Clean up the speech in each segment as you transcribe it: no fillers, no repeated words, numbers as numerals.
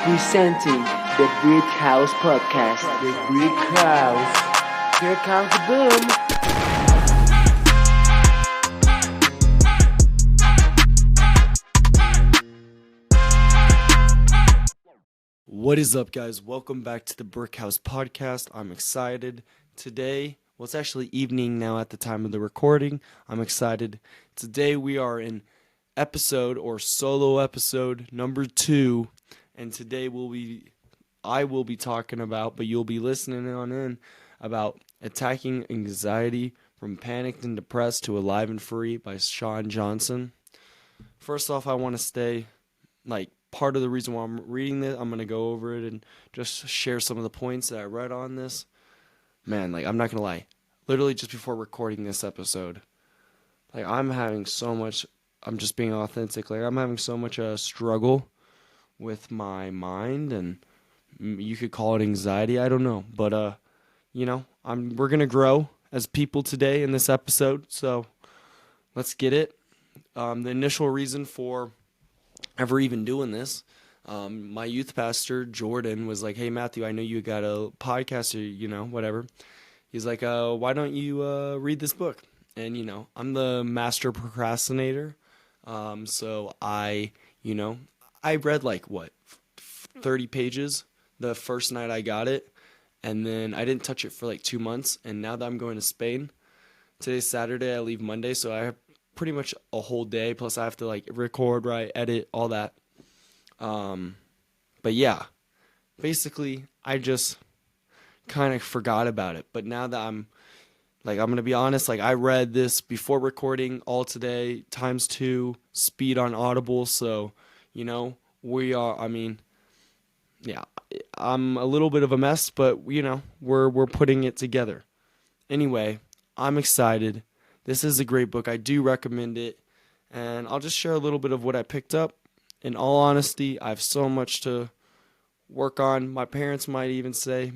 Presenting the Brick House Podcast. The Brick House. Here comes the boom. What is up, guys? Welcome back to the Brick House Podcast. I'm excited today. Well, it's actually evening now at the time of the recording. I'm excited. Today we are in episode or solo episode number 2, and today I will be talking about, but you'll be listening in about attacking anxiety from panicked and depressed to alive and free by Shawn Johnson. First off, I want to stay part of the reason why I'm reading this, I'm going to go over it and just share some of the points that I read on this. Man, I'm not going to lie. Literally just before recording this episode, I'm having so much, I'm just being authentic, I'm having so much struggle with my mind, and you could call it anxiety, I don't know. But, we're going to grow as people today in this episode, so let's get it. The initial reason for ever even doing this, my youth pastor Jordan was like, "Hey Matthew, I know you got a podcast or whatever." He's like, "Why don't you read this book?" And I'm the master procrastinator, so I read 30 pages the first night I got it, and then I didn't touch it for 2 months. And now that I'm going to Spain, today's Saturday, I leave Monday, so I have pretty much a whole day, plus I have to record, write, edit, all that. But yeah, basically I just kind of forgot about it. But now that I'm going to be honest, I read this before recording all today, ×2 speed on Audible. So, I'm a little bit of a mess, but we're putting it together. Anyway, I'm excited. This is a great book. I do recommend it, and I'll just share a little bit of what I picked up. In all honesty, I have so much to work on. My parents might even say,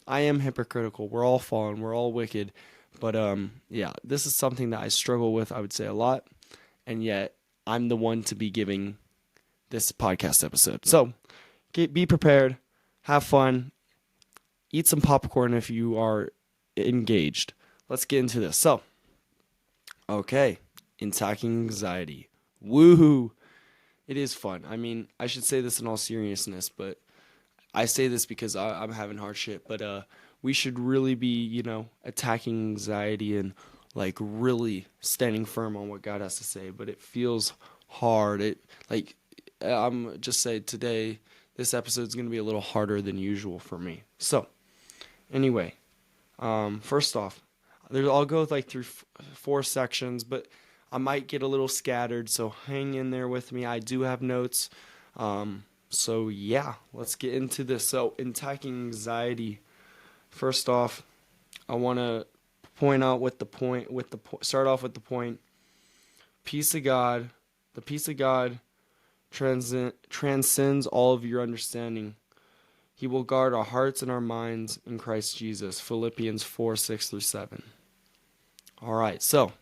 I am hypocritical. We're all fallen. We're all wicked. But, this is something that I struggle with, I would say, a lot, and yet I'm the one to be giving this podcast episode. So, be prepared. Have fun. Eat some popcorn if you are engaged. Let's get into this. So, okay, attacking anxiety. Woohoo! It is fun. I should say this in all seriousness, but I say this because I'm having hardship. But we should really be, attacking anxiety and really standing firm on what God has to say. But it feels hard. I'm just say today, this episode is going to be a little harder than usual for me. So, anyway, first off, I'll go through 4 sections, but I might get a little scattered, so hang in there with me. I do have notes. So yeah, let's get into this. So, attacking anxiety. First off, I want to start off with the point. Peace of God. The peace of God transcends all of your understanding. He will guard our hearts and our minds in Christ Jesus. Philippians 4:6-7. All right, so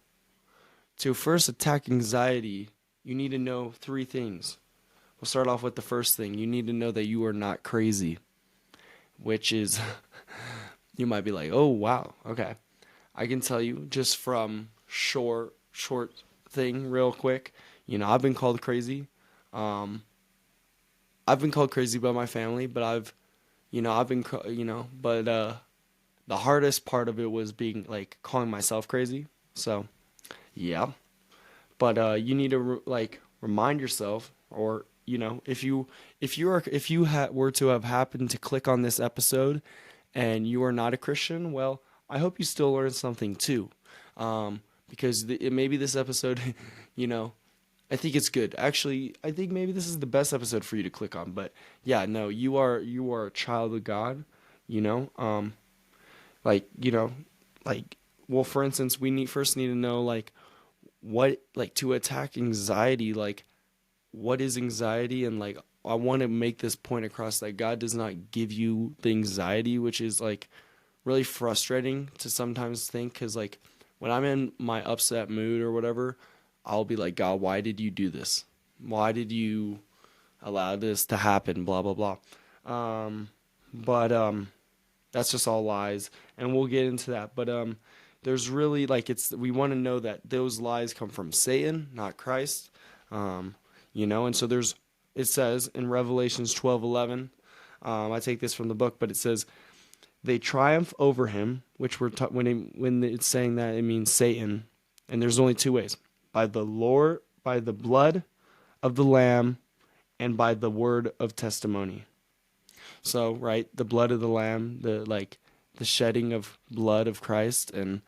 to first attack anxiety, you need to know 3 things. We'll start off with the first thing. You need to know that you are not crazy, which is, you might be like, oh, wow, okay. I can tell you just from short thing real quick. I've been called crazy. I've been called crazy by my family, but the hardest part of it was being calling myself crazy. So, yeah. But you need to remind yourself, or if you were to have happened to click on this episode and you are not a Christian, well, I hope you still learned something too. Because maybe this episode, I think it's good. Actually, I think maybe this is the best episode for you to click on. But yeah, no, you are a child of God, well, for instance, we first need to know what to attack anxiety, what is anxiety, and I want to make this point across that God does not give you the anxiety, which is really frustrating to sometimes think, because when I'm in my upset mood or whatever, I'll be like, God, why did you do this? Why did you allowed this to happen, blah, blah, blah. But that's just all lies, and we'll get into that. But there's really we want to know that those lies come from Satan, not Christ. And so it says in Revelations 12:11. I take this from the book, but it says they triumph over him, which when it's saying that, it means Satan. And there's only two ways: by the blood of the Lamb, and by the word of testimony. So, right, the blood of the Lamb, the shedding of blood of Christ, and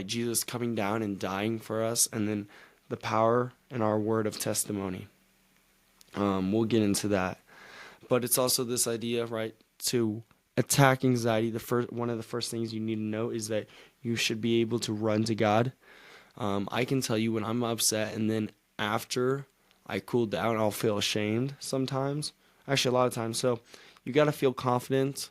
Jesus coming down and dying for us, and then the power and our word of testimony. We'll get into that, but it's also this idea, right, to attack anxiety. One of the first things you need to know is that you should be able to run to God. I can tell you when I'm upset, and then after I cool down, I'll feel ashamed sometimes. Actually, a lot of times. So you got to feel confident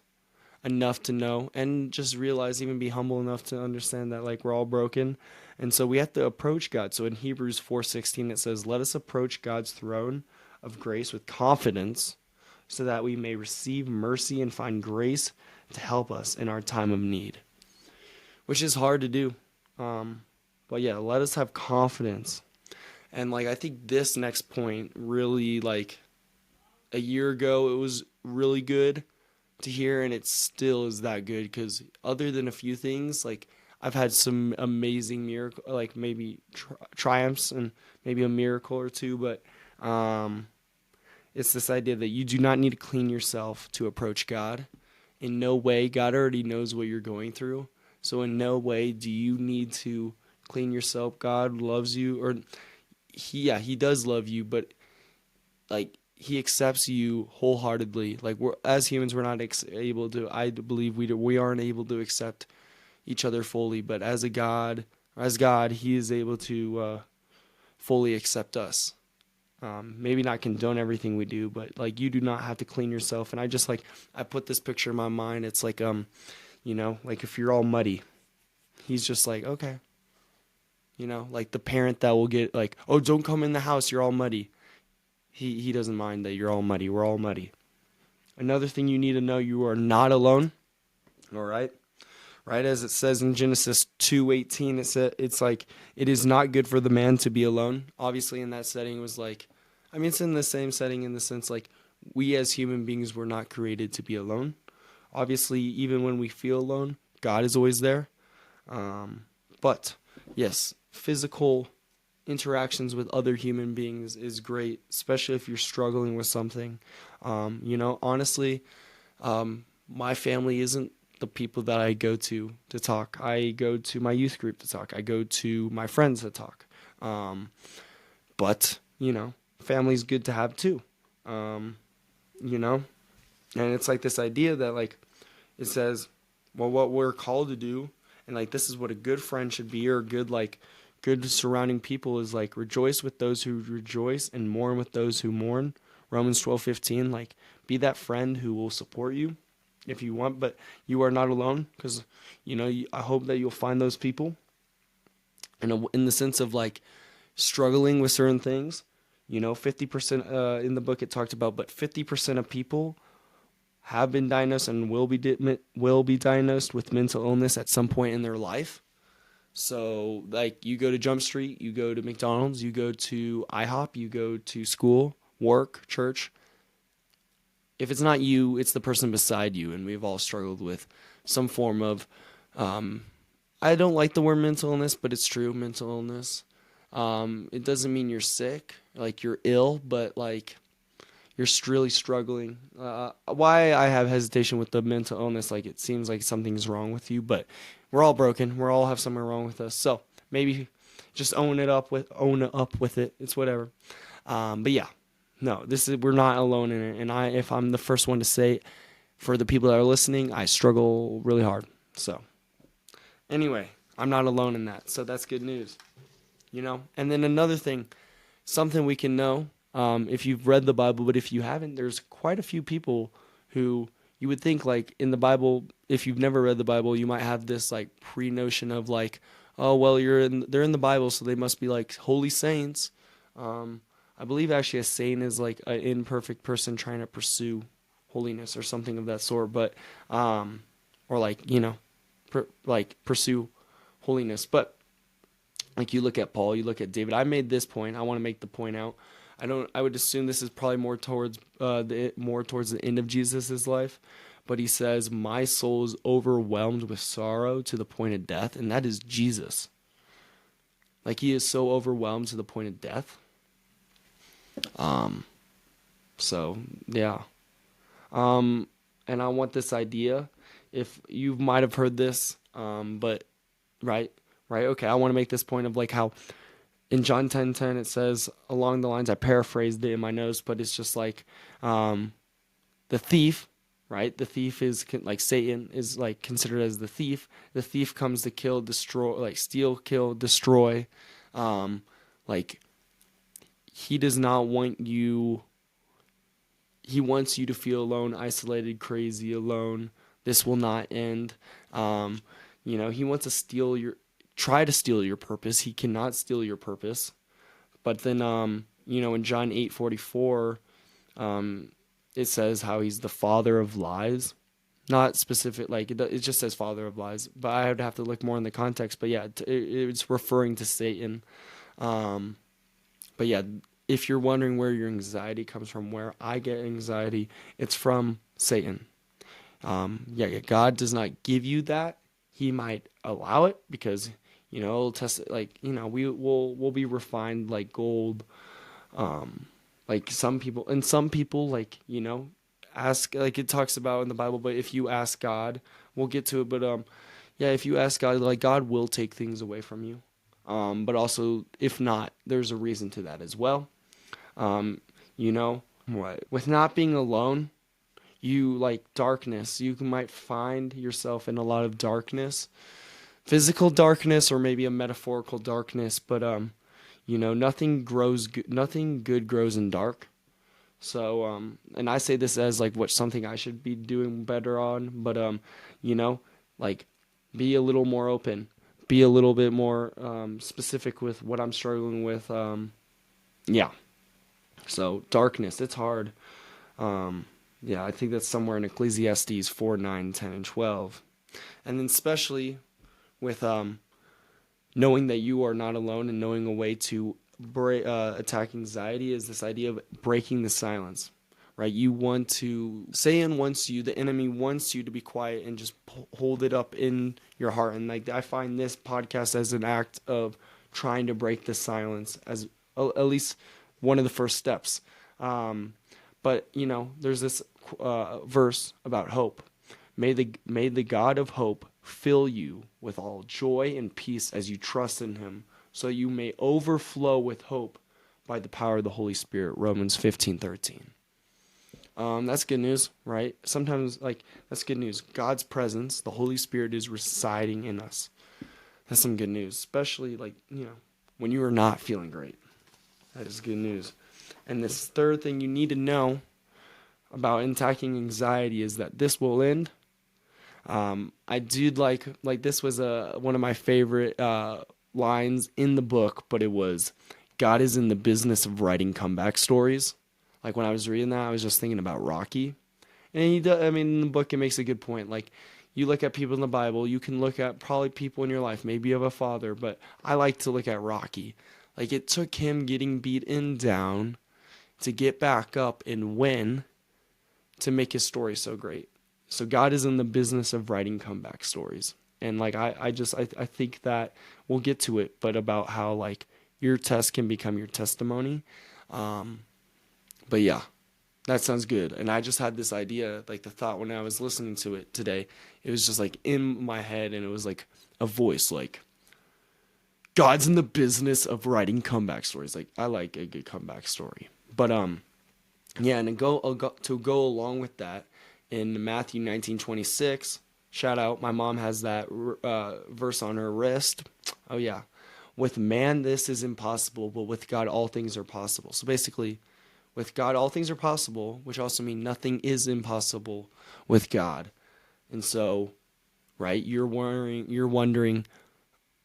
enough to know, and just realize, even be humble enough to understand that we're all broken. And so we have to approach God. So in Hebrews 4:16 it says, "Let us approach God's throne of grace with confidence, so that we may receive mercy and find grace to help us in our time of need." Which is hard to do. But yeah, let us have confidence. And I think this next point really, a year ago it was really good to hear, and it still is that good, because other than a few things, I've had some amazing miracle, maybe triumphs and maybe a miracle or two, but it's this idea that you do not need to clean yourself to approach God. In no way. God already knows what you're going through, so in no way do you need to clean yourself. God loves you, or he does love you, but he accepts you wholeheartedly. As humans, we're not able to. I believe we aren't able to accept each other fully. But as God, He is able to fully accept us. Maybe not condone everything we do, but you do not have to clean yourself. And I put this picture in my mind. It's if you're all muddy, He's just okay. The parent that will get oh, don't come in the house, you're all muddy. He doesn't mind that you're all muddy. We're all muddy. Another thing you need to know: you are not alone. All right? Right, as it says in Genesis 2:18, it's it is not good for the man to be alone. Obviously, in that setting, it was it's in the same setting in the sense we as human beings were not created to be alone. Obviously, even when we feel alone, God is always there. But yes, physical interactions with other human beings is great, especially if you're struggling with something. Honestly, my family isn't the people that I go to talk. I go to my youth group to talk. I go to my friends to talk. But family's good to have too. And it's this idea that it says, well, what we're called to do, and this is what a good friend should be, or good surrounding people is rejoice with those who rejoice and mourn with those who mourn. Romans 12:15, be that friend who will support you if you want, but you are not alone, because I hope that you'll find those people. And in the sense of struggling with certain things, 50% in the book it talked about, but 50% of people have been diagnosed and will be diagnosed with mental illness at some point in their life. So you go to Jump Street, you go to McDonald's, you go to IHOP, you go to school, work, church. If it's not you, it's the person beside you, and we've all struggled with some form of, I don't like the word mental illness, but it's true, mental illness. It doesn't mean you're sick, you're ill, but you're really struggling. Why I have hesitation with the mental illness, it seems like something's wrong with you, but we're all broken. We all have something wrong with us. So maybe just own up with it. It's whatever. But yeah. No, we're not alone in it, and if I'm the first one to say, for the people that are listening, I struggle really hard. So, anyway, I'm not alone in that, so that's good news, And then another thing, something we can know, if you've read the Bible, but if you haven't, there's quite a few people who you would think in the Bible, if you've never read the Bible, you might have this pre-notion of oh well, they're in the Bible, so they must be holy saints. I believe actually a saint is like an imperfect person trying to pursue holiness or something of that sort, but or like, pursue holiness. But like you look at Paul, you look at David. I made this point. I want to make the point out. I would assume this is probably more towards the end of Jesus's life, but he says, "My soul is overwhelmed with sorrow to the point of death," and that is Jesus. Like he is so overwhelmed to the point of death. So yeah. And I want this idea. If you might have heard this, but right, okay. I want to make this point of like how in John 10:10 it says along the lines. I paraphrased it in my notes, but it's just like the thief. Right, the thief is like Satan is like considered as the thief. The thief comes to kill, destroy, like steal, kill, destroy. Like he does not want you. He wants you to feel alone, isolated, crazy, alone. This will not end. He wants to try to steal your purpose. He cannot steal your purpose. But then, in John 8:44, it says how he's the father of lies. Not specific, like it just says father of lies. But I would have to look more in the context. But yeah, it's referring to Satan. But yeah, if you're wondering where your anxiety comes from, where I get anxiety, it's from Satan. God does not give you that. He might allow it because, it'll test it, like, we'll be refined like gold. Like some people, like, ask, like it talks about in the Bible, but if you ask God, we'll get to it. But, if you ask God, like God will take things away from you. But also if not, there's a reason to that as well. With not being alone, you like darkness. You might find yourself in a lot of darkness, physical darkness, or maybe a metaphorical darkness. But nothing good grows in dark. So and I say this as like something I should be doing better on. But like be a little more open, be a little bit more specific with what I'm struggling with. So darkness, it's hard. I think that's somewhere in Ecclesiastes 4, 9, 10, and 12. And then especially with knowing that you are not alone and knowing a way to attack anxiety is this idea of breaking the silence, right? Satan wants you, the enemy wants you to be quiet and just hold it up in your heart. And like I find this podcast as an act of trying to break the silence as at least one of the first steps. But there's this verse about hope. May the God of hope fill you with all joy and peace as you trust in him, so you may overflow with hope by the power of the Holy Spirit. Romans 15:13. That's good news, right? Sometimes that's good news. God's presence, the Holy Spirit, is residing in us. That's some good news, especially when you are not feeling great. That is good news. And this third thing you need to know about attacking anxiety is that this will end. I did like this was one of my favorite lines in the book, but it was, God is in the business of writing comeback stories. Like when I was reading that, I was just thinking about Rocky. And in the book, it makes a good point. Like you look at people in the Bible, you can look at probably people in your life. Maybe you have a father, but I like to look at Rocky. Like it took him getting beaten down to get back up and win to make his story so great. So God is in the business of writing comeback stories. And I think that we'll get to it, but about how your test can become your testimony. But yeah, that sounds good. And I just had this idea, the thought when I was listening to it today, it was just in my head, and it was like a voice, God's in the business of writing comeback stories. I like a good comeback story. But and to go along with that, in Matthew 19:26, shout out, my mom has that verse on her wrist. Oh yeah, with man this is impossible, but with God all things are possible. So basically, with God all things are possible, which also means nothing is impossible with God. And so, right, you're wondering,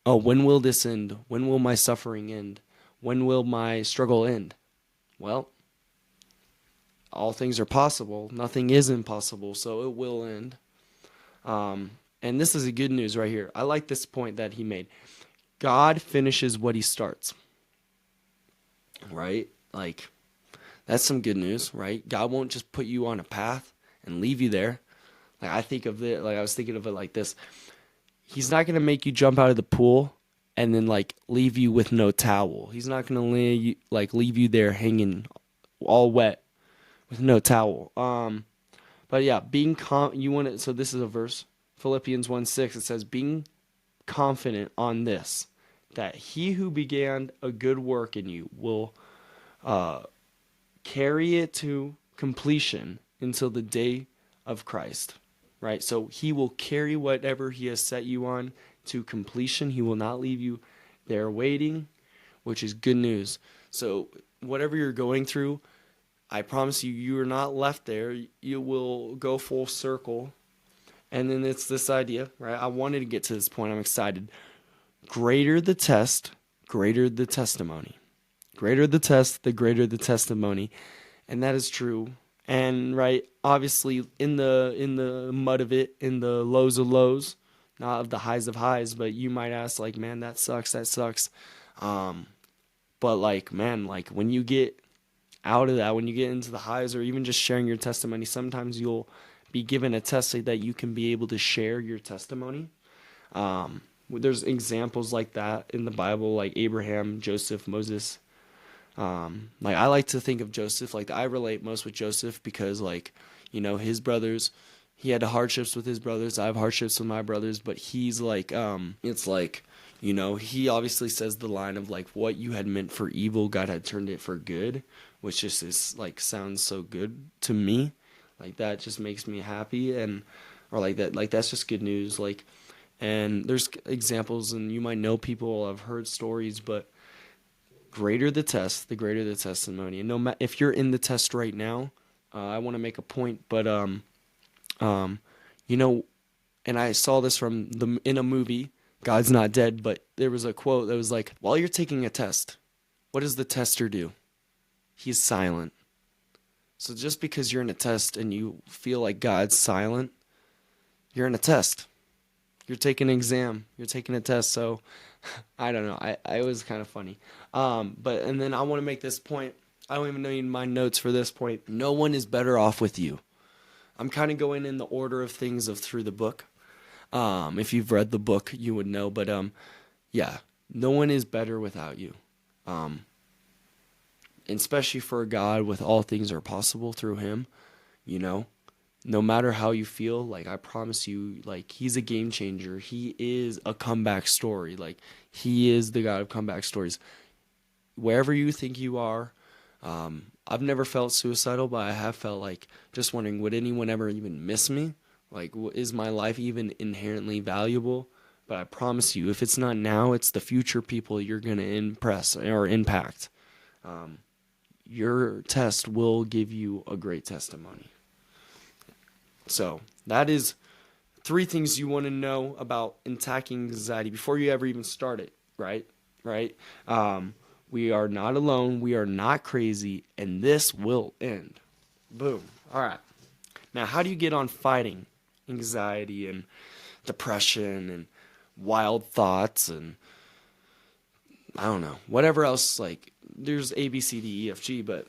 oh, when will this end? When will my suffering end? When will my struggle end? well, all things are possible. Nothing is impossible, so it will end. And this is a good news right here. I like this point that he made. God finishes what he starts. Right? Like, that's some good news, right? God won't just put you on a path and leave you there. Like, I was thinking of it like this. He's not going to make you jump out of the pool and then like leave you with no towel. He's not going to leave you there hanging all wet with no towel. But yeah, so this is a verse, Philippians 1:6. It says, being confident on this, that he who began a good work in you will carry it to completion until the day of Christ. Right? So he will carry whatever he has set you on to completion. He will not leave you there waiting, which is good news. So whatever you're going through, I promise you, you are not left there. You will go full circle. And then it's this idea, right? I wanted to get to this point. I'm excited. Greater the test, greater the testimony. Greater the test, the greater the testimony. And that is true. And right, obviously in the mud of it, in the lows of lows, not of the highs of highs, but you might ask like, man, that sucks. But like, man, like when you get out of that, when you get into the highs, or even just sharing your testimony, sometimes you'll be given a test so that you can be able to share your testimony. There's examples like that in the Bible, like Abraham, Joseph, Moses. Like I like to think of Joseph, like I relate most with Joseph because like, his brothers, he had hardships with his brothers. I have hardships with my brothers, but he's like, it's like, he obviously says the line of like, what you had meant for evil, God had turned it for good, which just is like, sounds so good to me. Like that just makes me happy. Or like that, like that's just good news. Like, and there's examples, and you might know people, I've heard stories, but greater the test, the greater the testimony. And if you're in the test right now, I want to make a point, but and I saw this in a movie, God's Not Dead, but there was a quote that was like, while you're taking a test, what does the tester do? He's silent. So just because you're in a test and you feel like God's silent, you're in a test. You're taking an exam. You're taking a test. So I don't know. I was kind of funny. And then I want to make this point. I don't even know you my notes for this point. No one is better off with you. I'm kind of going in the order of things through the book. If you've read the book, you would know. But yeah, no one is better without you. Especially for God, with all things are possible through him, no matter how you feel, like I promise you, like he's a game changer. He is a comeback story. Like he is the God of comeback stories. Wherever you think you are, I've never felt suicidal, but I have felt like just wondering, would anyone ever even miss me? Like, is my life even inherently valuable? But I promise you, if it's not now, it's the future people you're going to impress or impact. Your test will give you a great testimony. So that is 3 things you want to know about attacking anxiety before you ever even start it, right? We are not alone. We are not crazy. And this will end. Boom. All right. Now, how do you get on fighting anxiety and depression and wild thoughts and I don't know, whatever else? Like there's A, B, C, D, E, F, G, but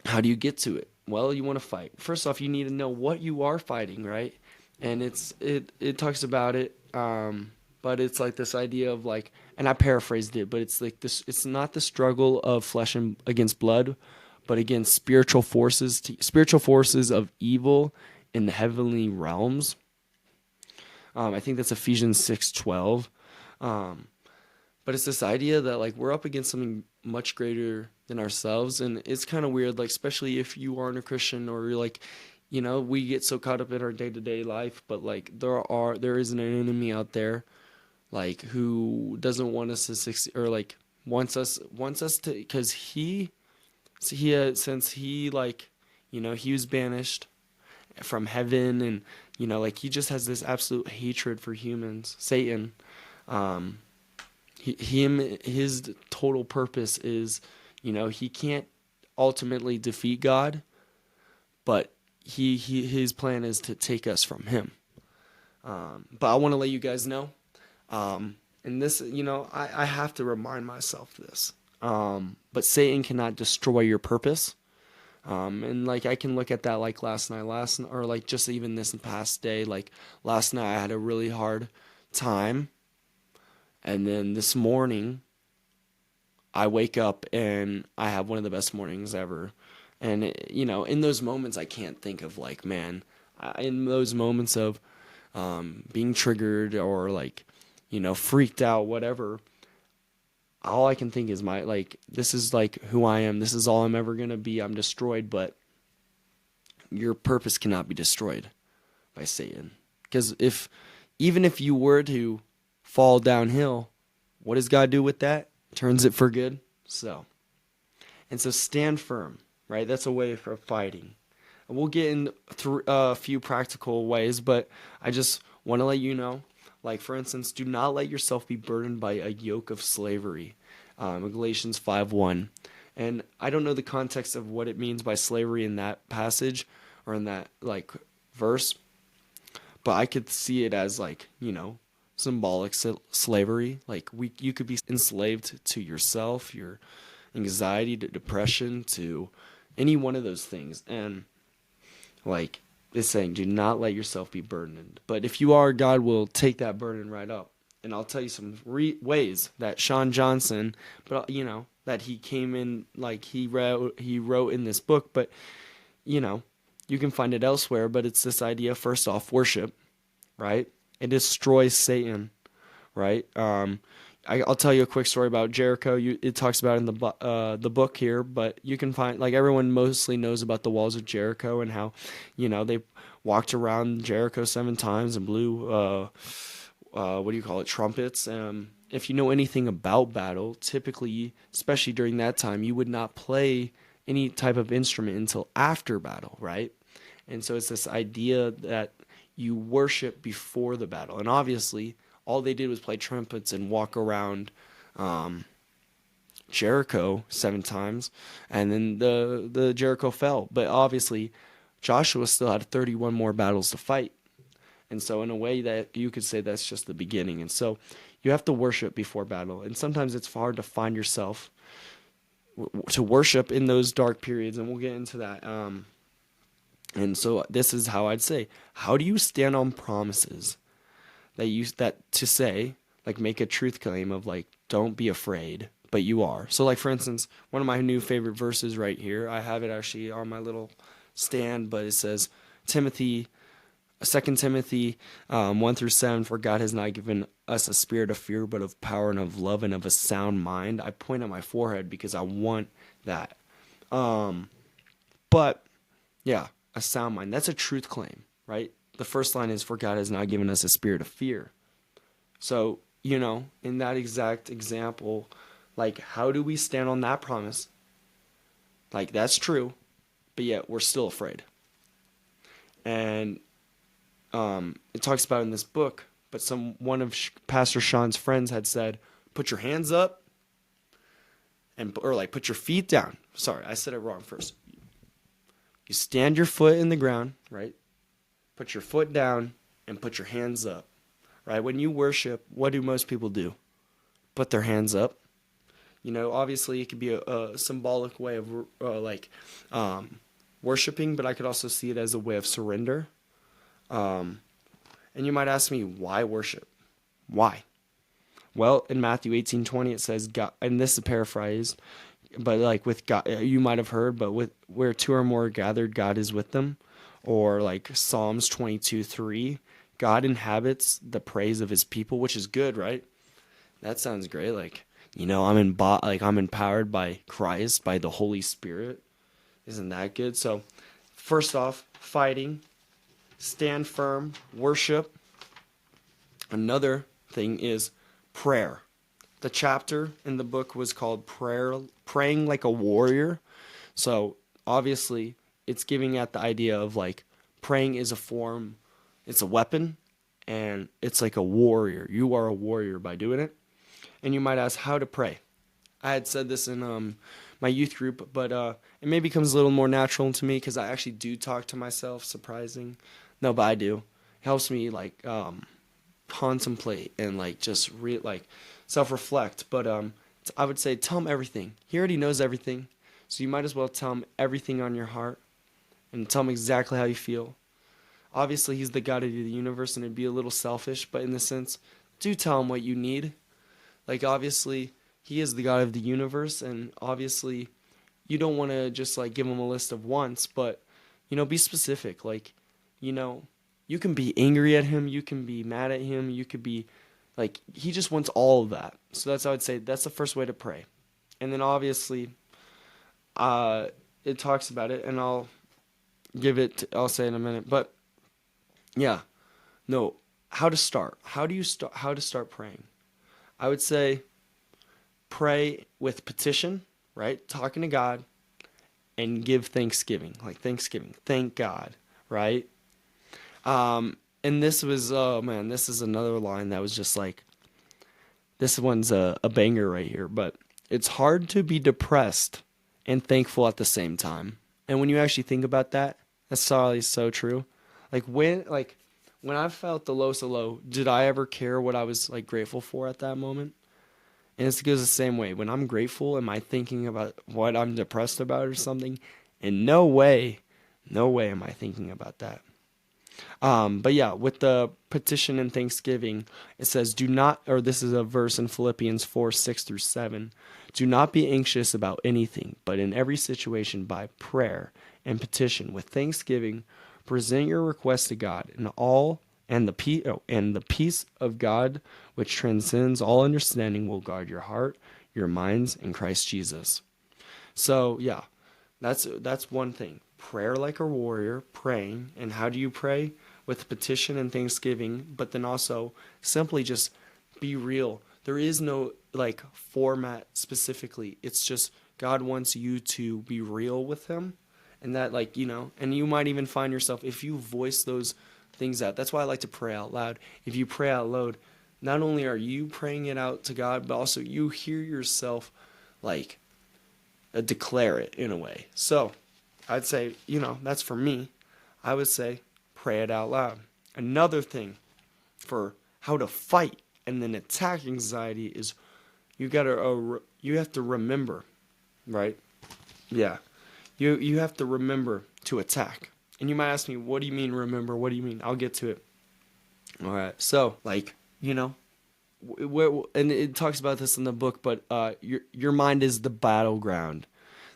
how do you get to it? Well, you want to fight. First off, you need to know what you are fighting, right? And it talks about it, but it's like this idea of like, and I paraphrased it, but it's like this. It's not the struggle of flesh and against blood, but against spiritual forces of evil in the heavenly realms. I think that's Ephesians 6:12. But it's this idea that like we're up against something much greater than ourselves, and it's kind of weird, like especially if you aren't a Christian or you're like, we get so caught up in our day-to-day life, but like there is an enemy out there, like who doesn't want us to succeed, or like wants us to, because he since he like he was banished from heaven, and like he just has this absolute hatred for humans, Satan. His total purpose is, he can't ultimately defeat God, but his plan is to take us from him. But I want to let you guys know, and this, I have to remind myself this. But Satan cannot destroy your purpose. And like I can look at that like last night, or like just even this past day. Like last night, I had a really hard time, and then this morning, I wake up and I have one of the best mornings ever. And in those moments, I can't think of like, man, in those moments of being triggered or like, freaked out, whatever. All I can think is this is like who I am. This is all I'm ever going to be. I'm destroyed, but your purpose cannot be destroyed by Satan. Because even if you were to fall downhill, what does God do with that? Turns it for good. So stand firm, right? That's a way for fighting. And we'll get in through a few practical ways, but I just want to let you know, like for instance, do not let yourself be burdened by a yoke of slavery. Galatians 5:1. And I don't know the context of what it means by slavery in that passage or in that like verse, but I could see it as like, symbolic slavery. Like you could be enslaved to yourself, your anxiety, to depression, to any one of those things. And like it's saying, do not let yourself be burdened. But if you are, God will take that burden right up. And I'll tell you some ways that Shawn Johnson, but that he came in, like he wrote in this book, but you can find it elsewhere. But it's this idea, first off, worship, right? It destroys Satan, right? I'll tell you a quick story about Jericho. It talks about it in the book here, but you can find, like, everyone mostly knows about the walls of Jericho and how, they walked around Jericho 7 times and blew trumpets. If you know anything about battle, typically, especially during that time, you would not play any type of instrument until after battle, right? And so it's this idea that you worship before the battle. And obviously, all they did was play trumpets and walk around Jericho 7 times, and then the Jericho fell. But obviously, Joshua still had 31 more battles to fight. And so in a way that you could say that's just the beginning. And so you have to worship before battle. And sometimes it's hard to find yourself to worship in those dark periods, and we'll get into that. And so this is how I'd say, how do you stand on promises that to say, like, make a truth claim of like, don't be afraid, but you are. So like, for instance, one of my new favorite verses right here, I have it actually on my little stand, but it says 2 Timothy 1-7, for God has not given us a spirit of fear, but of power and of love and of a sound mind. I point at my forehead because I want that. But yeah, a sound mind. That's a truth claim, right? The first line is, for God has not given us a spirit of fear. So, in that exact example, like, how do we stand on that promise? Like, that's true, but yet we're still afraid. And it talks about in this book, but one of Pastor Shawn's friends had said, put your hands up or put your feet down. Sorry, I said it wrong first. You stand your foot in the ground, right? Put your foot down and put your hands up, right? When you worship, what do most people do? Put their hands up. Obviously it could be a symbolic way of worshiping, but I could also see it as a way of surrender. And you might ask me, why worship? Why? Well, in Matthew 18:20 it says, God, and this is paraphrased, but like with God, you might have heard, but with where 2 or more are gathered, God is with them. Or like Psalms 22:3, God inhabits the praise of his people, which is good, right? That sounds great. Like, I'm empowered by Christ, by the Holy Spirit. Isn't that good? So first off, fighting, stand firm, worship. Another thing is prayer. The chapter in the book was called Praying Like a Warrior. So obviously it's giving at the idea of like praying is a form, it's a weapon, and it's like a warrior. You are a warrior by doing it. And you might ask how to pray. I had said this in my youth group, but it maybe becomes a little more natural to me because I actually do talk to myself. Surprising, no, but I do. It helps me like contemplate and like just self-reflect. But I would say tell him everything. He already knows everything, so you might as well tell him everything on your heart and tell him exactly how you feel. Obviously, he's the God of the universe, and it'd be a little selfish, but in the sense, do tell him what you need. Like, obviously, he is the God of the universe, and obviously, you don't want to just, like, give him a list of wants, but, be specific. Like, you know, you can be angry at him, you can be mad at him, you could be, like, he just wants all of that. So that's, I would say, that's the first way to pray. And then, obviously, it talks about it, and I'll say in a minute, but, yeah, no, how to start. How to start praying? I would say pray with petition, right? Talking to God, and give thanksgiving. Like thanksgiving. Thank God, right? And this was, oh man, this is another line that was just like, this one's a banger right here, but it's hard to be depressed and thankful at the same time. And when you actually think about that, that's probably so true. When I felt the lowest of low, did I ever care what I was like grateful for at that moment? And it goes the same way. When I'm grateful, am I thinking about what I'm depressed about or something? And no way am I thinking about that. But yeah, with the petition and thanksgiving, it says, this is a verse in Philippians 4:6-7. Do not be anxious about anything, but in every situation by prayer and petition with thanksgiving, present your requests to God, and the peace of God, which transcends all understanding, will guard your heart, your minds in Christ Jesus. So yeah, that's one thing. Prayer like a warrior, praying. And how do you pray? With petition and thanksgiving, but then also simply just be real. There is no like format specifically. It's just God wants you to be real with him. And that and you might even find yourself, if you voice those things out. That's why I like to pray out loud. If you pray out loud, not only are you praying it out to God, but also you hear yourself declare it in a way. So I'd say, that's for me. I would say pray it out loud. Another thing for how to fight and then attack anxiety is you have to remember, right? Yeah. You have to remember to attack. And you might ask me, what do you mean remember? What do you mean? I'll get to it. All right. So, and it talks about this in the book, but your mind is the battleground.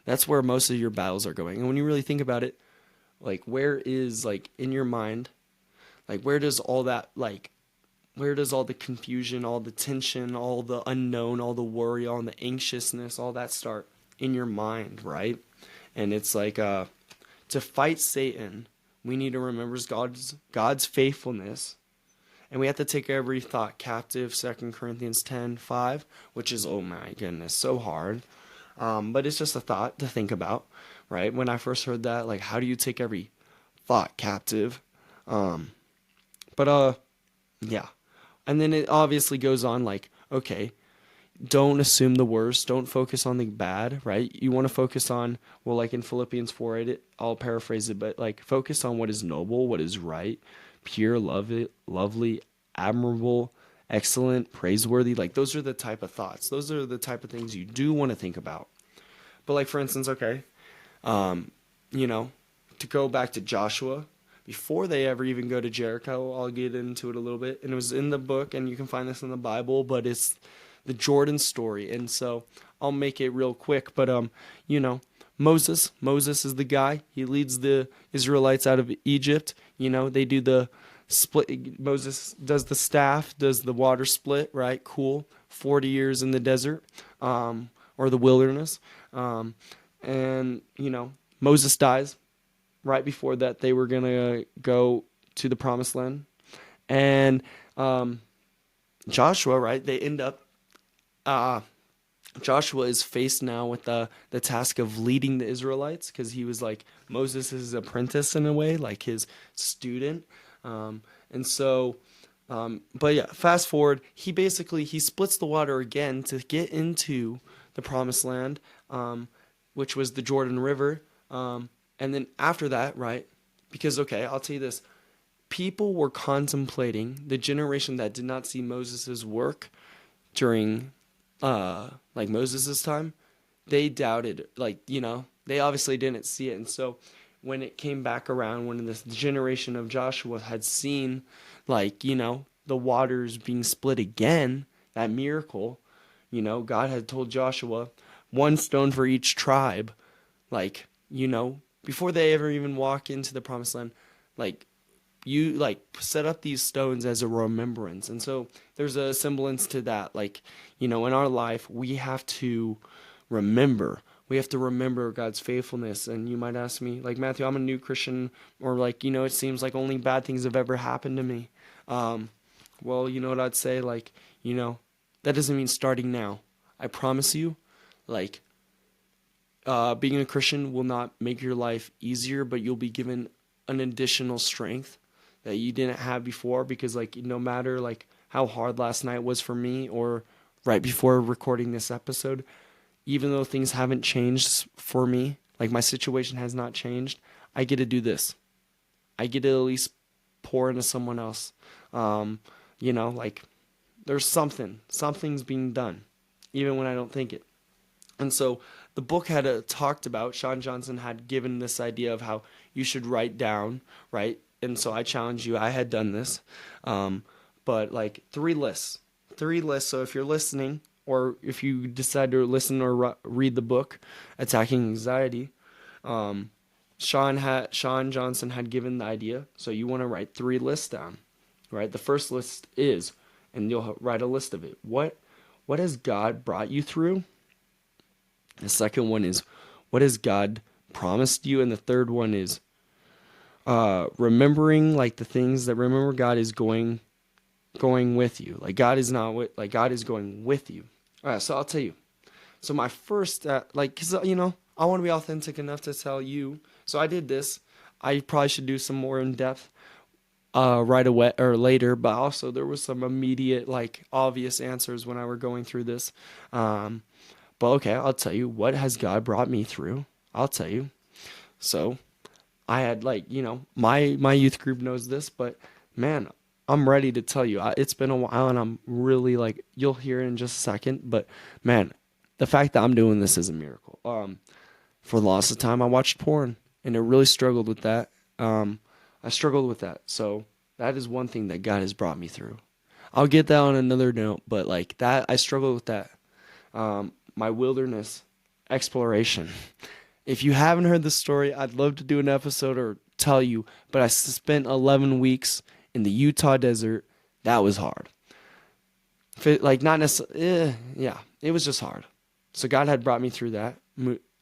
That's where most of your battles are going. And when you really think about it, where is in your mind, where does all that where does all the confusion, all the tension, all the unknown, all the worry, all the anxiousness, all that start? In your mind, right? And it's to fight Satan, we need to remember God's faithfulness. And we have to take every thought captive, 2 Corinthians 10:5, which is, oh my goodness, so hard. But it's just a thought to think about, right? When I first heard that, how do you take every thought captive? Yeah. And then it obviously goes on okay, don't assume the worst. Don't focus on the bad, right? You want to focus on, in Philippians 4, I'll paraphrase it, but focus on what is noble, what is right, pure, lovely, admirable, excellent, praiseworthy. Those are the type of thoughts. Those are the type of things you do want to think about. But for instance, okay, to go back to Joshua, before they ever even go to Jericho, I'll get into it a little bit. And it was in the book, and you can find this in the Bible, but it's the Jordan story. And so I'll make it real quick. But, Moses is the guy. He leads the Israelites out of Egypt. They do the split. Moses does the staff, does the water split, right? Cool. 40 years in the desert, or the wilderness. And Moses dies. Right before that, they were going to go to the promised land. And Joshua, right, they end up, Joshua is faced now with the task of leading the Israelites, because he was Moses' apprentice in a way, his student. And so, but yeah, fast forward, he splits the water again to get into the promised land. which was the Jordan River. And then after that, right? Because, okay, I'll tell you this. People were contemplating, the generation that did not see Moses' work during, like Moses' time, they doubted, like, they obviously didn't see it. And so when it came back around, when this generation of Joshua had seen, like, the waters being split again, that miracle, God had told Joshua, one stone for each tribe, like, before they ever even walk into the promised land, like, you like set up these stones as a remembrance. And so there's a semblance to that, like, in our life we have to remember God's faithfulness. And you might ask me, like, Matthew, I'm a new Christian, or like, it seems like only bad things have ever happened to me. Well, you know what I'd say, like, that doesn't mean starting now. I promise you, like, being a Christian will not make your life easier, but you'll be given an additional strength that you didn't have before. Because, like, no matter like how hard last night was for me, or right before recording this episode, even though things haven't changed for me, like my situation has not changed, I get to do this. I get to at least pour into someone else. Like, there's something's being done, even when I don't think it. And so the book had talked about, Shawn Johnson had given this idea of how you should write down, right? And so I challenge you, I had done this, but like three lists. So if you're listening, or if you decide to listen or read the book, Attacking Anxiety, Shawn Johnson had given the idea. So you want to write 3 lists down, right? The first list is, and you'll write a list of it. What has God brought you through? The second one is, what has God promised you? And the third one is, remembering, like, the things that, remember God is going with you. Like, God is going with you. All right, so I'll tell you. So my first, because, I want to be authentic enough to tell you. So I did this. I probably should do some more in depth right away or later, but also there was some immediate, like, obvious answers when I were going through this. But okay, I'll tell you, what has God brought me through? I'll tell you. So I had, like, my youth group knows this, but man, I'm ready to tell you. It's been a while, and I'm really, like, you'll hear it in just a second, but man, the fact that I'm doing this is a miracle. For the longest time, I watched porn, and I really struggled with that. I struggled with that. So that is one thing that God has brought me through. I'll get that on another note, but like that, I struggled with that. My wilderness exploration. If you haven't heard the story, I'd love to do an episode or tell you, but I spent 11 weeks in the Utah desert. That was hard. Like, not necessarily, yeah, it was just hard. So God had brought me through that.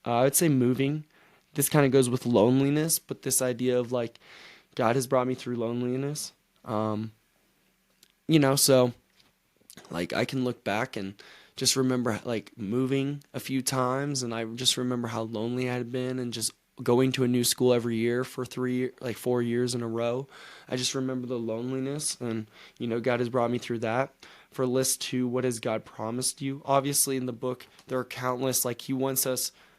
I would say moving. This kind of goes with loneliness, but this idea of, like, God has brought me through loneliness. So, like, I can look back and just remember, like, moving a few times, and I just remember how lonely I had been, and just going to a new school every year for 4 years in a row. I just remember the loneliness, and, God has brought me through that. For list 2, what has God promised you? Obviously, in the book, there are countless, like,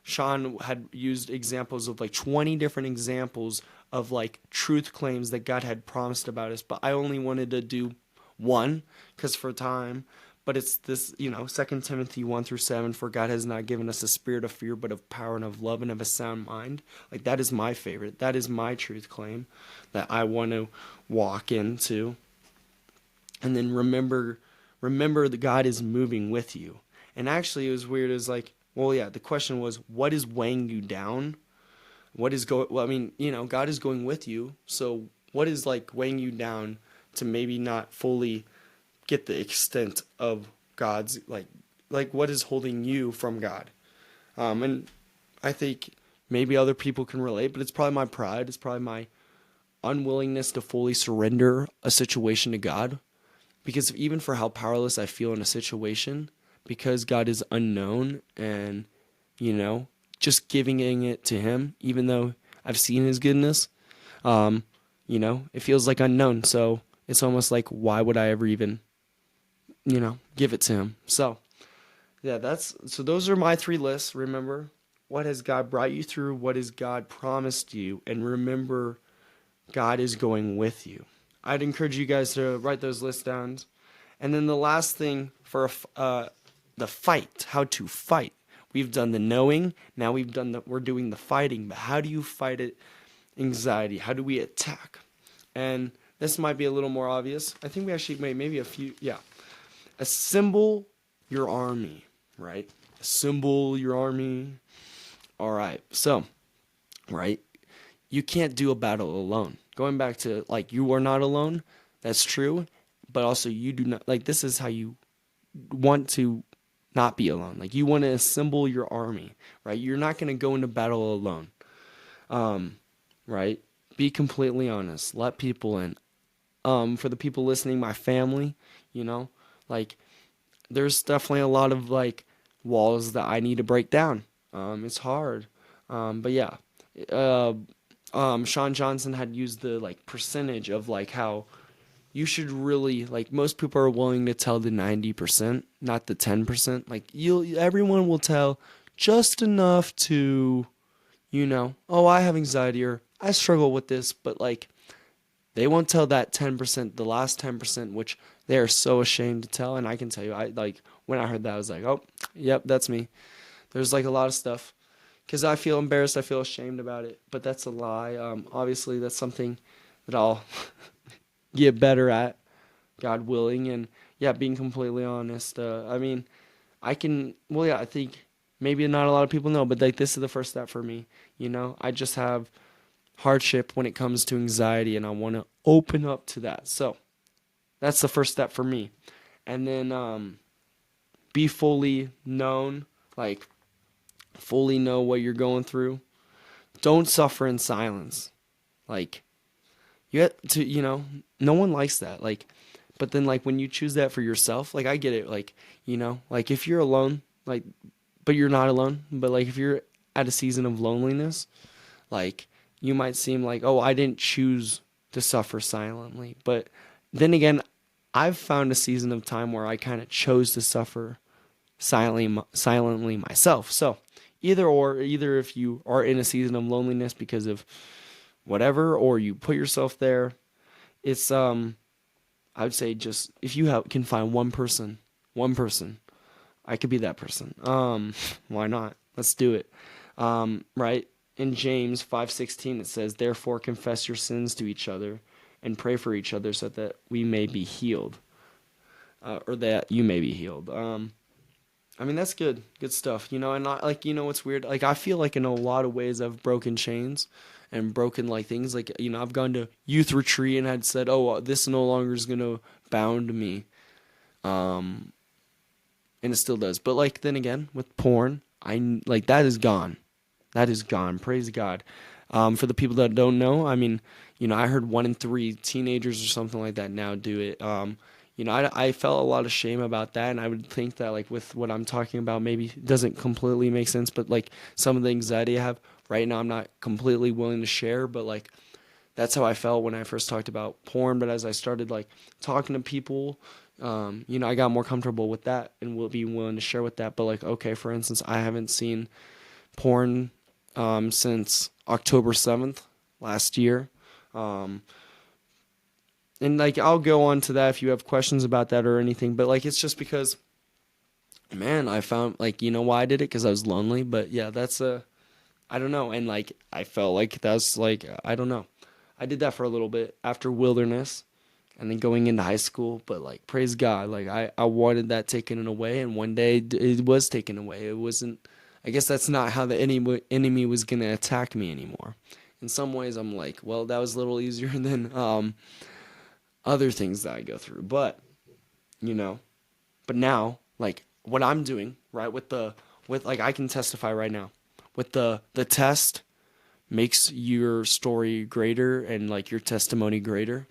Shawn had used examples of, like, 20 different examples of, like, truth claims that God had promised about us, but I only wanted to do one, because for time. But it's this, 2 Timothy 1-7, for God has not given us a spirit of fear, but of power and of love and of a sound mind. Like, that is my favorite. That is my truth claim that I want to walk into. And then remember that God is moving with you. And actually, it was weird. It was like, well, yeah, the question was, what is weighing you down? God is going with you. So what is, like, weighing you down to maybe not fully get the extent of God's, like what is holding you from God? And I think maybe other people can relate, but it's probably my pride. It's probably my unwillingness to fully surrender a situation to God. Because even for how powerless I feel in a situation, because God is unknown, and, just giving it to him, even though I've seen his goodness, it feels like unknown. So it's almost like, why would I ever even, give it to him? So yeah, so those are my 3 lists. Remember, what has God brought you through? What has God promised you? And remember, God is going with you. I'd encourage you guys to write those lists down. And then the last thing for the fight, how to fight. We've done the knowing. Now we're doing the fighting. But how do you fight it? Anxiety. How do we attack? And this might be a little more obvious. I think we actually made maybe a few. Yeah. Assemble your army, right? Assemble your army. All right. So, right? You can't do a battle alone. Going back to, like, you are not alone. That's true. But also, you do not, like, this is how you want to not be alone. Like, you want to assemble your army, right? You're not going to go into battle alone, right? Be completely honest. Let people in. For the people listening, my family, like, there's definitely a lot of, like, walls that I need to break down. It's hard. But yeah, Shawn Johnson had used the, like, percentage of, like, how you should really, like, most people are willing to tell the 90%, not the 10%. Like, everyone will tell just enough to, oh, I have anxiety, or I struggle with this, but, like, they won't tell that 10%, the last 10%, which they are so ashamed to tell. And I can tell you, when I heard that, I was like, oh, yep, that's me. There's, like, a lot of stuff because I feel embarrassed. I feel ashamed about it, but that's a lie. Obviously, that's something that I'll get better at, God willing. And yeah, being completely honest, I think maybe not a lot of people know, but, like, this is the first step for me. I just have hardship when it comes to anxiety, and I want to open up to that. So that's the first step for me. And then be fully known, like, fully know what you're going through. Don't suffer in silence. Like, you have to, no one likes that. Like, but then, like, when you choose that for yourself, like, I get it. Like, like, if you're alone, like, but you're not alone, but, like, if you're at a season of loneliness, like, you might seem like, oh, I didn't choose to suffer silently. But then again, I've found a season of time where I kind of chose to suffer silently myself. So either if you are in a season of loneliness because of whatever, or you put yourself there, it's I would say, just if you can find one person, I could be that person. Why not? Let's do it. Right? In James 5:16 it says, "Therefore confess your sins to each other and pray for each other so that we may be healed." Or that you may be healed. That's good stuff, and not, like, what's weird, like, I feel like in a lot of ways I've broken chains and broken, like, things, like, I've gone to youth retreat and had said, oh, this no longer is going to bound me. And it still does. But, like, then again, with porn, that is gone. That is gone. Praise God. For the people that don't know, I heard 1 in 3 teenagers or something like that now do it. I felt a lot of shame about that, and I would think that, like, with what I'm talking about, maybe it doesn't completely make sense, but, like, some of the anxiety I have right now, I'm not completely willing to share, but, like, that's how I felt when I first talked about porn. But as I started, like, talking to people, I got more comfortable with that and will be willing to share with that. But, like, okay, for instance, I haven't seen porn since October 7th last year. And, like, I'll go on to that if you have questions about that or anything. But, like, it's just because, man, I found, like, why I did it? Because I was lonely. But, yeah, I don't know. And, like, I felt like that's, like, I don't know. I did that for a little bit after Wilderness and then going into high school. But, like, praise God. Like, I wanted that taken away. And one day it was taken away. It wasn't. I guess that's not how the enemy was going to attack me anymore. In some ways, I'm like, well, that was a little easier than other things that I go through. But now, like, what I'm doing, right, with like, I can testify right now, with the test makes your story greater and, like, your testimony greater.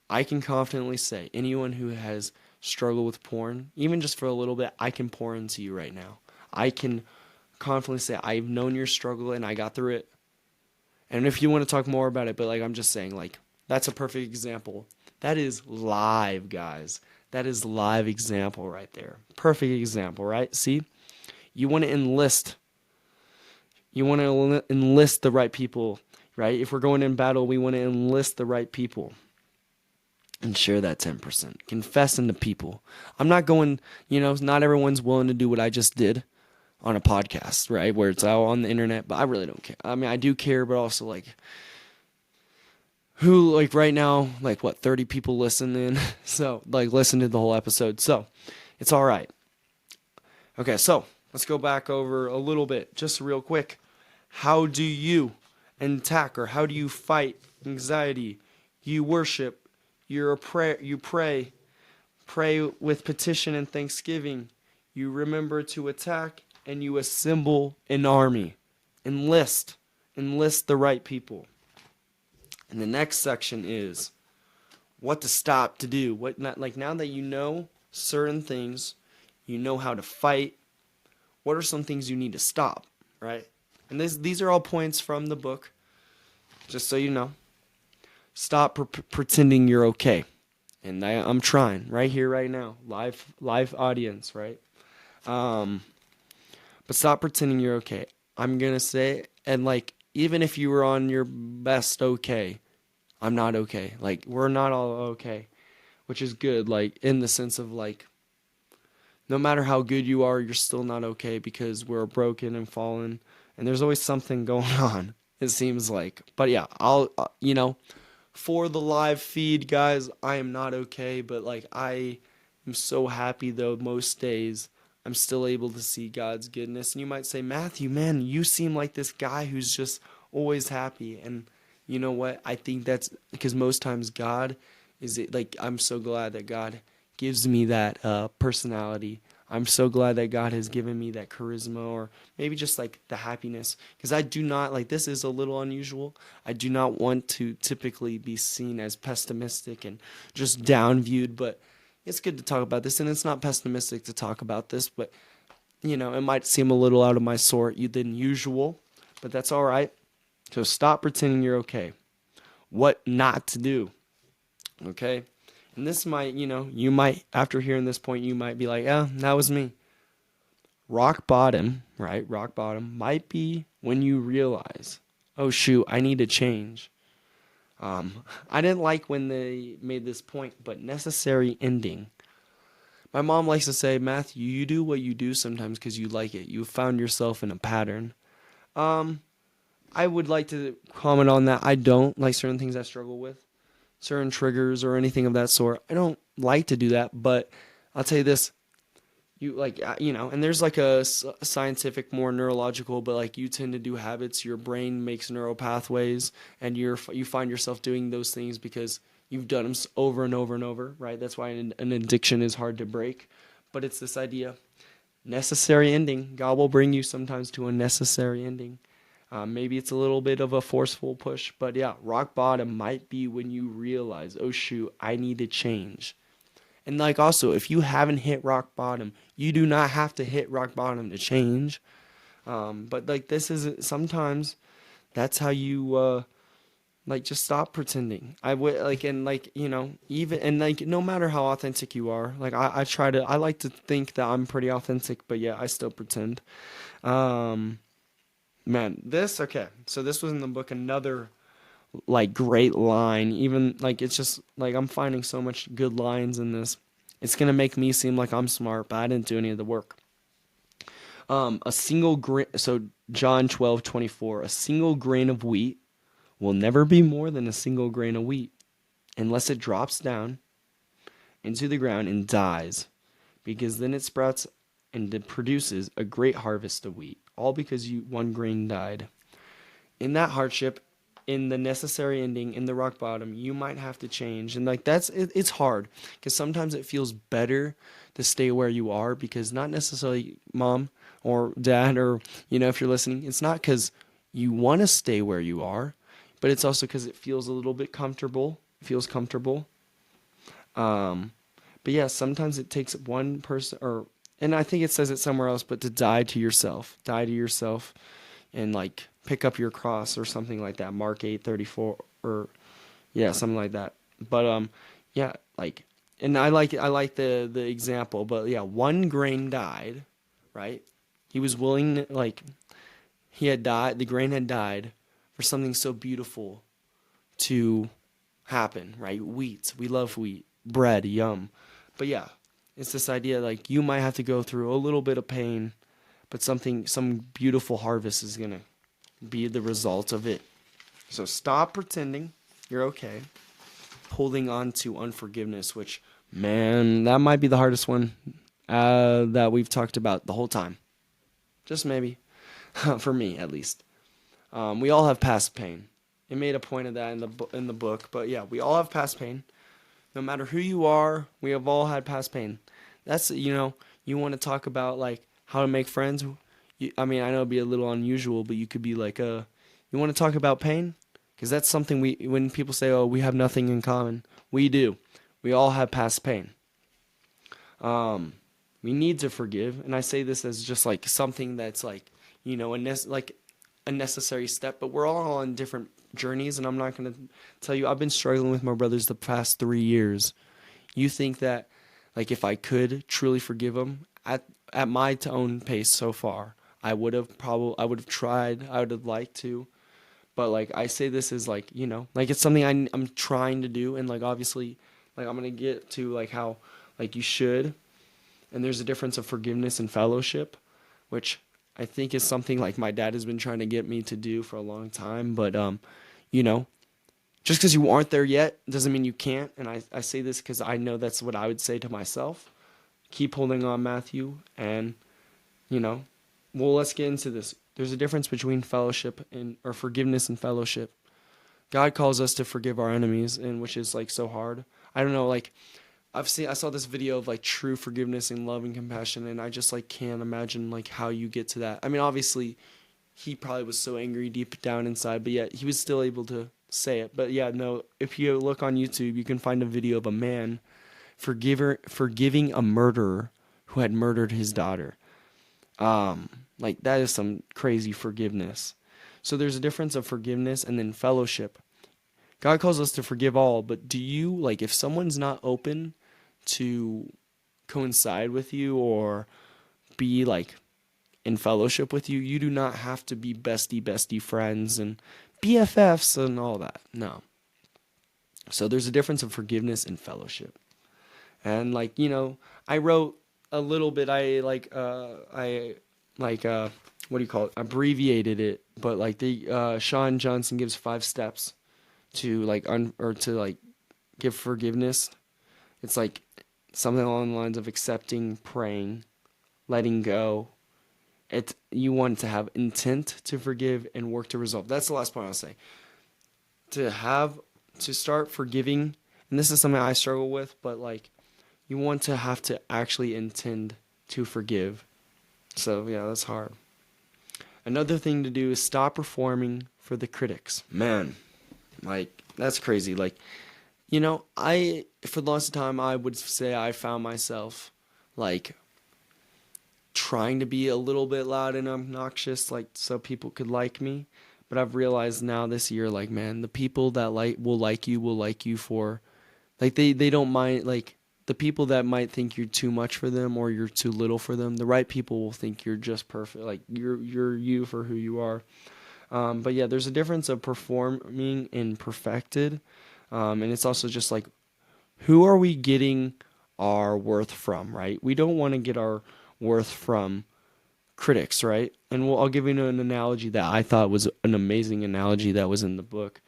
I can confidently say anyone who has struggled with porn, even just for a little bit, I can pour into you right now. I can confidently say I've known your struggle and I got through it. And if you want to talk more about it, but, like, I'm just saying, like, that's a perfect example. That is live, guys. That is live example right there. Perfect example, right? See? You want to enlist You want to enlist the right people, right? If we're going in battle, we want to enlist the right people and share that 10%. Confess unto people. I'm not going, not everyone's willing to do what I just did on a podcast, right? Where it's out on the internet, but I really don't care. I mean, I do care, but also right now, 30 people listen in. So, listen to the whole episode. So, it's all right. Okay, so let's go back over a little bit, just real quick. How do you attack, or how do you fight anxiety? You worship, you pray with petition and thanksgiving. You remember to attack, and you assemble an army. Enlist the right people. And the next section is what to stop to do. Now that you know certain things, you know how to fight, what are some things you need to stop, right? And these are all points from the book, just so you know. Stop pretending you're okay. And I'm trying right here, right now, live audience, right? But stop pretending you're okay. I'm going to say, and even if you were on your best okay, I'm not okay. We're not all okay, which is good, in the sense of, no matter how good you are, you're still not okay, because we're broken and fallen, and there's always something going on, it seems like. But yeah, I'll, for the live feed, guys, I am not okay, but I am so happy, though, most days I'm still able to see God's goodness. And you might say, Matthew, man, you seem like this guy who's just always happy. And you know what? I think that's because most times God is I'm so glad that God gives me that personality. I'm so glad that God has given me that charisma, or maybe just the happiness. Because I do not, this is a little unusual. I do not want to typically be seen as pessimistic and just downviewed, but it's good to talk about this. And it's not pessimistic to talk about this, but, it might seem a little out of my sort than usual, but that's all right. So stop pretending you're okay. What not to do, okay? And this might, you might, after hearing this point, you might be like, yeah, that was me. Rock bottom, right? Rock bottom might be when you realize, oh, shoot, I need to change. I didn't like when they made this point, but necessary ending. My mom likes to say, Matthew, you do what you do sometimes because you like it. You found yourself in a pattern. I would like to comment on that. I don't like certain things I struggle with, certain triggers or anything of that sort. I don't like to do that, but I'll tell you this. And there's a scientific, more neurological, but you tend to do habits. Your brain makes neural pathways, and you find yourself doing those things because you've done them over and over and over, right? That's why an addiction is hard to break. But it's this idea, necessary ending. God will bring you sometimes to a necessary ending. Maybe it's a little bit of a forceful push, but yeah, rock bottom might be when you realize, oh shoot, I need to change. And also, if you haven't hit rock bottom, you do not have to hit rock bottom to change. But this is sometimes that's how you just stop pretending. I would even, and no matter how authentic you are, I like to think that I'm pretty authentic, but yeah, I still pretend. Man, okay. So this was in the book, another great line. Even it's just I'm finding so much good lines in this. It's gonna make me seem like I'm smart, but I didn't do any of the work. A single grain. So John 12:24. A single grain of wheat will never be more than a single grain of wheat, unless it drops down into the ground and dies, because then it sprouts and it produces a great harvest of wheat. All because one grain died. In that hardship, in the necessary ending, in the rock bottom, you might have to change. And it's hard, because sometimes it feels better to stay where you are, because not necessarily mom or dad, or if you're listening, it's not because you want to stay where you are, but it's also because it feels a little bit comfortable. It feels comfortable. But yeah, sometimes it takes one person, and I think it says it somewhere else, but to die to yourself, and pick up your cross or something like that. Mark 8:34, or yeah, something like that. But yeah, and I like the example. But yeah, one grain died, right? He was willing, he had died, the grain had died for something so beautiful to happen, right? Wheat, we love wheat, bread, yum. But yeah, it's this idea like you might have to go through a little bit of pain, but some beautiful harvest is gonna be the result of it. So stop pretending you're okay. Holding on to unforgiveness, which, man, that might be the hardest one that we've talked about the whole time. Just maybe, for me at least. We all have past pain. It made a point of that in the book, but yeah, we all have past pain. No matter who you are, we have all had past pain. That's, you want to talk about like how to make friends. I mean, I know it'd be a little unusual, but you could be like, you want to talk about pain? Because that's something when people say, oh, we have nothing in common, we do. We all have past pain. We need to forgive, and I say this as just like something that's like, a necessary step, but we're all on different journeys, and I'm not going to tell you, I've been struggling with my brothers the past 3 years. You think that, like, if I could truly forgive them at my own pace so far, I would have tried, I would have liked to, but like I say this is like, like it's something I'm trying to do, and like obviously, like I'm going to get to like how like you should, and there's a difference of forgiveness and fellowship, which I think is something like my dad has been trying to get me to do for a long time. But, just because you aren't there yet doesn't mean you can't. And I say this because I know that's what I would say to myself. Keep holding on, Matthew. And, well, let's get into this. There's a difference between fellowship or forgiveness and fellowship. God calls us to forgive our enemies, and which is like so hard. I don't know, like, I saw this video of like true forgiveness and love and compassion, and I just like can't imagine like how you get to that. I mean, obviously, he probably was so angry deep down inside, but yet he was still able to say it. But yeah, no, if you look on YouTube, you can find a video of a man forgiving a murderer who had murdered his daughter. Like that is some crazy forgiveness. So there's a difference of forgiveness and then fellowship. God calls us to forgive all, but do you, like, if someone's not open to coincide with you or be like in fellowship with you, you do not have to be bestie friends and BFFs and all that. No. So there's a difference of forgiveness and fellowship. And like, I wrote a little bit, what do you call it? Abbreviated it, but like Shawn Johnson gives 5 steps to like give forgiveness. It's like something along the lines of accepting, praying, letting go. You want to have intent to forgive and work to resolve. That's the last point I'll say. To start forgiving, and this is something I struggle with, but like you want to have to actually intend to forgive. So yeah, that's hard. Another thing to do is stop performing for the critics. Man, like that's crazy. Like, for the longest time, I would say I found myself like trying to be a little bit loud and obnoxious, like so people could like me. But I've realized now this year, like, man, the people that will like you for, like, they don't mind, like, the people that might think you're too much for them or you're too little for them, the right people will think you're just perfect, like, you're you for who you are. But yeah, there's a difference of performing and perfected. And it's also just like, who are we getting our worth from, right? We don't want to get our worth from critics, right? And I'll give you an analogy that I thought was an amazing analogy that was in the book.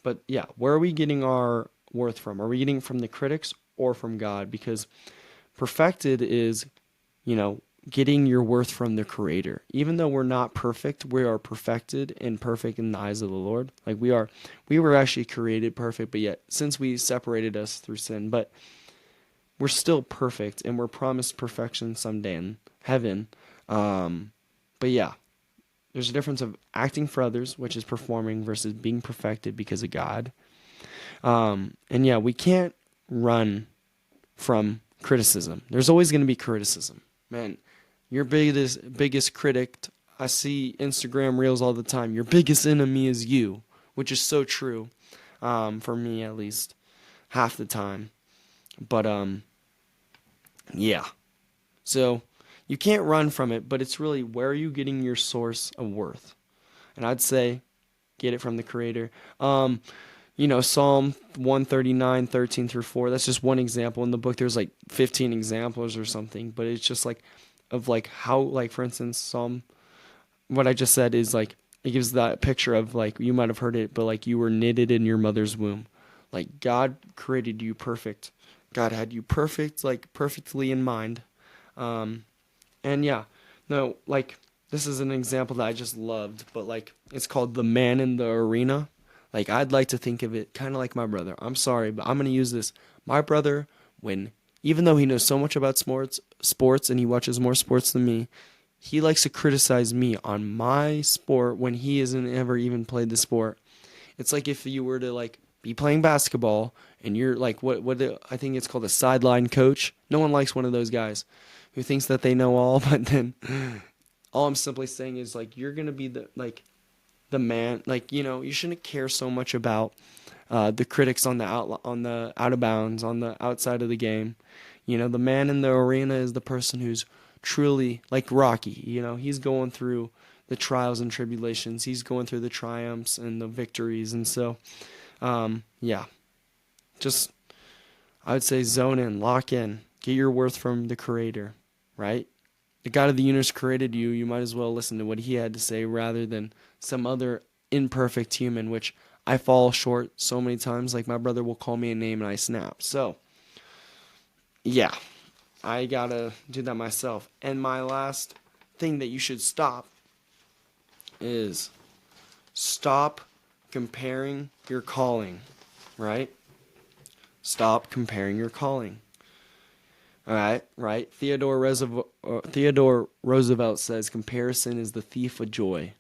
But yeah, where are we getting our worth from? Are we getting from the critics or from God? Because perfected is, getting your worth from the Creator. Even though we're not perfect, we are perfected and perfect in the eyes of the Lord. Like we were actually created perfect, but yet since we separated us through sin, but we're still perfect and we're promised perfection someday in heaven. But yeah, there's a difference of acting for others, which is performing, versus being perfected because of God. And yeah, we can't run from criticism. There's always going to be criticism. Man, your biggest critic, I see Instagram reels all the time. Your biggest enemy is you, which is so true, for me at least, half the time. But yeah. So you can't run from it, but it's really, where are you getting your source of worth? And I'd say get it from the Creator. Psalm 139, 13 through 4. That's just one example. In the book, there's like 15 examples or something. But it's just like, of like how, like, for instance, Psalm, what I just said is like, it gives that picture of like, you might have heard it, but like you were knitted in your mother's womb. Like God created you perfect. God had you perfect, like perfectly in mind. And yeah, no, like this is an example that I just loved, but like it's called The Man in the Arena. Like I'd like to think of it kind of like my brother. I'm sorry, but I'm going to use this. My brother, when even though he knows so much about sports and he watches more sports than me, he likes to criticize me on my sport when he hasn't ever even played the sport. It's like if you were to like be playing basketball and you're like I think it's called a sideline coach. No one likes one of those guys who thinks that they know all, but then all I'm simply saying is like you're gonna be the man. Like you shouldn't care so much about the critics on the out of bounds on the outside of the game. The man in the arena is the person who's truly like Rocky. He's going through the trials and tribulations. He's going through the triumphs and the victories. And so, yeah, just I would say zone in, lock in, get your worth from the Creator, right? The God of the universe created you. You might as well listen to what He had to say rather than some other imperfect human, which I fall short so many times. Like my brother will call me a name and I snap. So, yeah, I gotta do that myself. And my last thing that you should stop is stop comparing your calling, right? Stop comparing your calling. All right, right? Theodore Roosevelt says comparison is the thief of joy,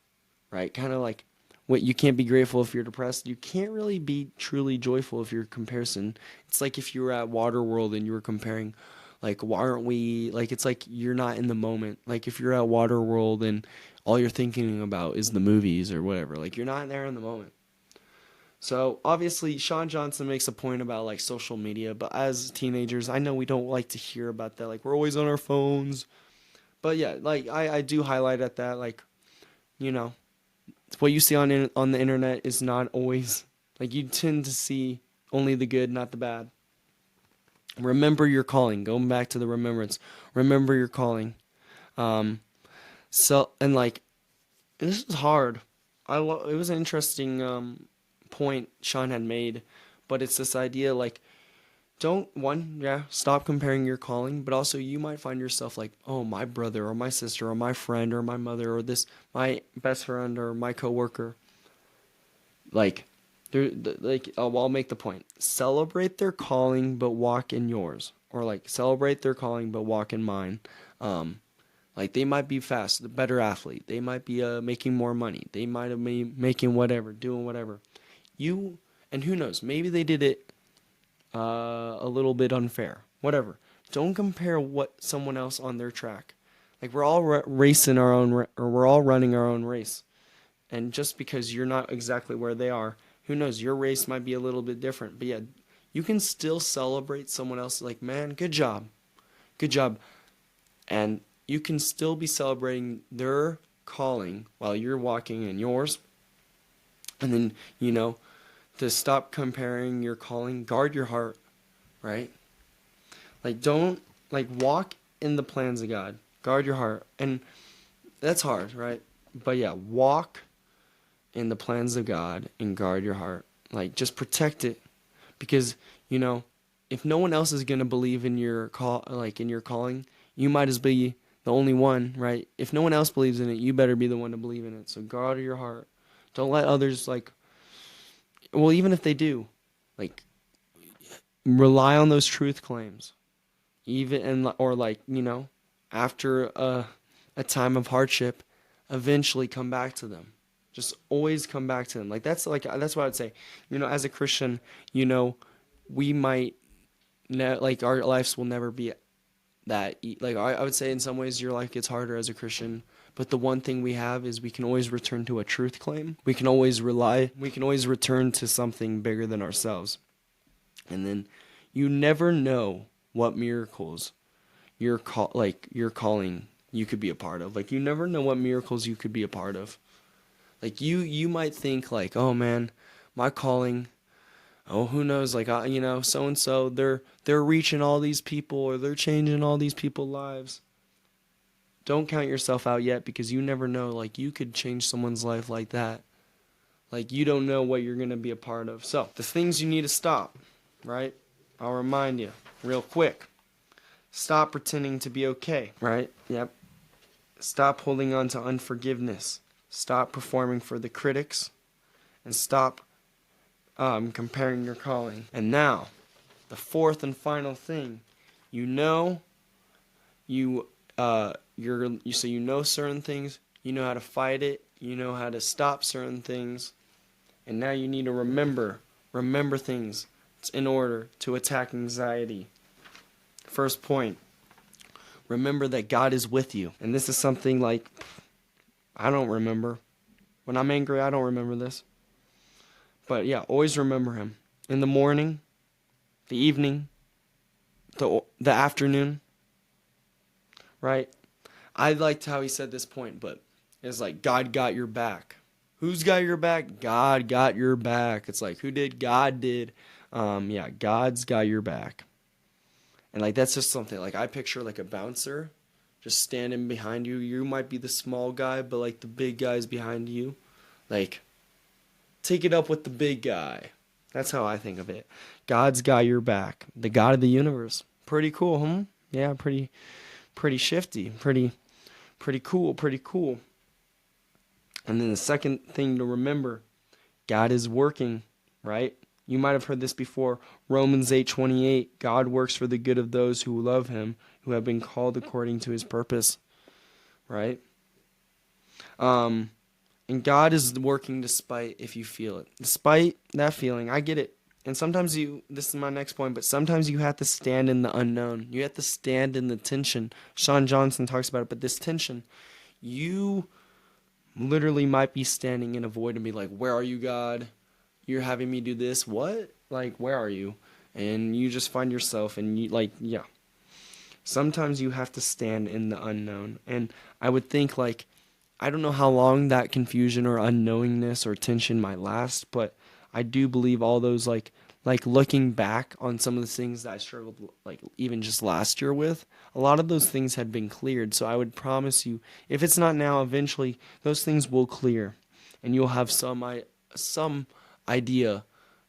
right? Kind of like what you can't be grateful if you're depressed. You can't really be truly joyful if you're comparison. It's like if you were at Waterworld and you were comparing, like, why aren't we, like, it's like you're not in the moment. Like if you're at Waterworld and all you're thinking about is the movies or whatever, like you're not there in the moment. So obviously Shawn Johnson makes a point about like social media, but as teenagers, I know we don't like to hear about that. Like we're always on our phones. But yeah, like I do highlight at that, like, you know, what you see on the internet is not always, like, you tend to see only the good, not the bad. Remember your calling. Going back to the remembrance. Remember your calling. And like, this is hard. It was an interesting point Sean had made, but it's this idea like, stop comparing your calling, but also you might find yourself like, oh, my brother or my sister or my friend or my mother or my best friend or my coworker. Like, I'll make the point. Celebrate their calling, but walk in yours, or like celebrate their calling, but walk in mine. Like they might be fast, the better athlete. They might be making more money. They might have been making whatever, doing whatever. And who knows? Maybe they did it a little bit unfair. Whatever. Don't compare what someone else on their track. Like we're all racing our own, or we're all running our own race. And just because you're not exactly where they are, who knows? Your race might be a little bit different. But yeah, you can still celebrate someone else. Like, man, good job, good job, and you can still be celebrating their calling while you're walking in yours. And then to stop comparing your calling, guard your heart, right? Like don't walk in the plans of God. Guard your heart. And that's hard, right? But yeah, walk in the plans of God and guard your heart. Like just protect it, because if no one else is going to believe in your in your calling, you might as be the only one, right? If no one else believes in it, you better be the one to believe in it. So guard your heart. Don't let others even if they do, rely on those truth claims, after a time of hardship, eventually come back to them. Just always come back to them. That's what I'd say. As a Christian, we might our lives will never be that. I would say in some ways your life gets harder as a Christian. But the one thing we have is we can always return to a truth claim. We can always return to something bigger than ourselves. And then you never know what miracles your calling you could be a part of. You never know what miracles you could be a part of. Like you might think like, oh man, my calling, oh who knows, like so and so they're reaching all these people or they're changing all these people's lives. Don't count yourself out yet, because you never know, like you could change someone's life like that. Like you don't know what you're going to be a part of. So, the things you need to stop, right? I'll remind you real quick. Stop pretending to be okay, right? Yep. Stop holding on to unforgiveness. Stop performing for the critics, and stop comparing your calling. And now, the fourth and final thing, you know, so you know certain things, you know how to fight it, you know how to stop certain things, and now you need to remember things in order to attack anxiety. First point, remember that God is with you. And this is something like, I don't remember. When I'm angry, I don't remember this. But yeah, always remember him. In the morning, the evening, the afternoon, right? I liked how he said this point, but it's like, God got your back. Who's got your back? God got your back. It's like, who did? God did. Yeah, God's got your back. And like, that's just something, like I picture like a bouncer just standing behind you. You might be the small guy, but like the big guy's behind you. Like, take it up with the big guy. That's how I think of it. God's got your back. The God of the universe. Pretty cool, huh? Yeah, pretty shifty. Pretty cool. And then the second thing to remember, God is working, right? You might have heard this before. Romans 8:28, God works for the good of those who love him, who have been called according to his purpose, right? And God is working despite if you feel it. Despite that feeling, I get it. And sometimes this is my next point, but sometimes you have to stand in the unknown. You have to stand in the tension. Shawn Johnson talks about it, but this tension, you literally might be standing in a void and be like, where are you, God? You're having me do this? What? Like, where are you? And you just find yourself and you like, yeah. Sometimes you have to stand in the unknown. And I would think like, I don't know how long that confusion or unknowingness or tension might last, but I do believe all those like looking back on some of the things that I struggled like even just last year with, a lot of those things had been cleared. So I would promise you, if it's not now, eventually those things will clear, and you'll have some idea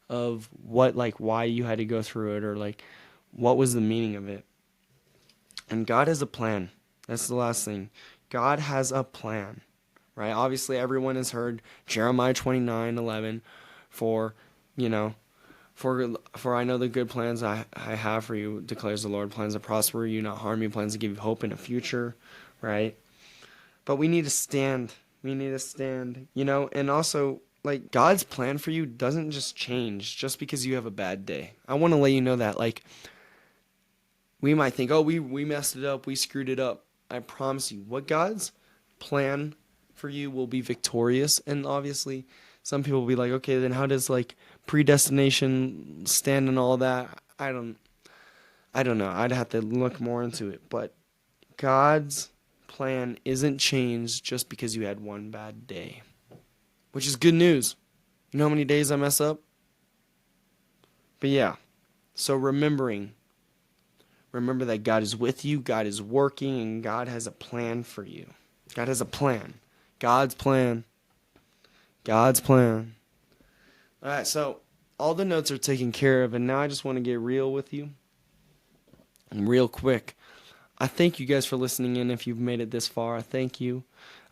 of what, like, why you had to go through it, or like what was the meaning of it. And God has a plan. That's the last thing. God has a plan, right? Obviously, everyone has heard Jeremiah 29:11, for I know the good plans I have for you, declares the Lord, plans to prosper you, not harm you, plans to give you hope in a future, right? But we need to stand. And also, like, God's plan for you doesn't just change just because you have a bad day. I want to let you know that, like, we might think, oh, we messed it up, we screwed it up. I promise you, what God's plan for you will be victorious. And obviously, some people will be like, okay, then how does like predestination stand and all that? I don't know. I'd have to look more into it. But God's plan isn't changed just because you had one bad day, which is good news. You know how many days I mess up? But yeah, so remember that God is with you, God is working, and God has a plan for you. God has a plan. God's plan. God's plan. All right, so all the notes are taken care of, and now I just want to get real with you. And real quick, I thank you guys for listening in. If you've made it this far, I thank you.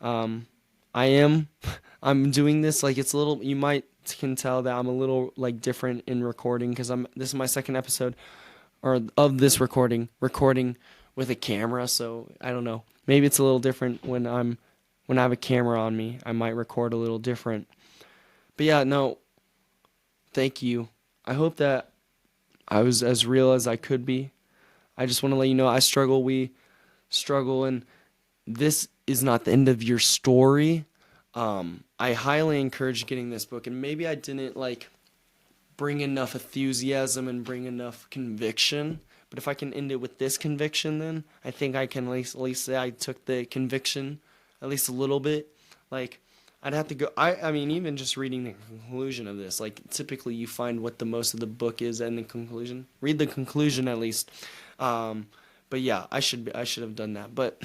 I'm doing this, like, it's a little, you might can tell that I'm a little like different in recording, because this is my second episode or of this recording with a camera. So I don't know, maybe it's a little different when I have a camera on me. I might record a little different. But yeah, no, thank you. I hope that I was as real as I could be. I just want to let you know I struggle, we struggle, and this is not the end of your story. I highly encourage getting this book, and maybe I didn't like bring enough enthusiasm and bring enough conviction, but if I can end it with this conviction, then I think I can at least say I took the conviction at least a little bit. Like, I'd have to go. I mean, even just reading the conclusion of this, like typically you find what the most of the book is and the conclusion. Read the conclusion at least. But yeah, I should have done that. But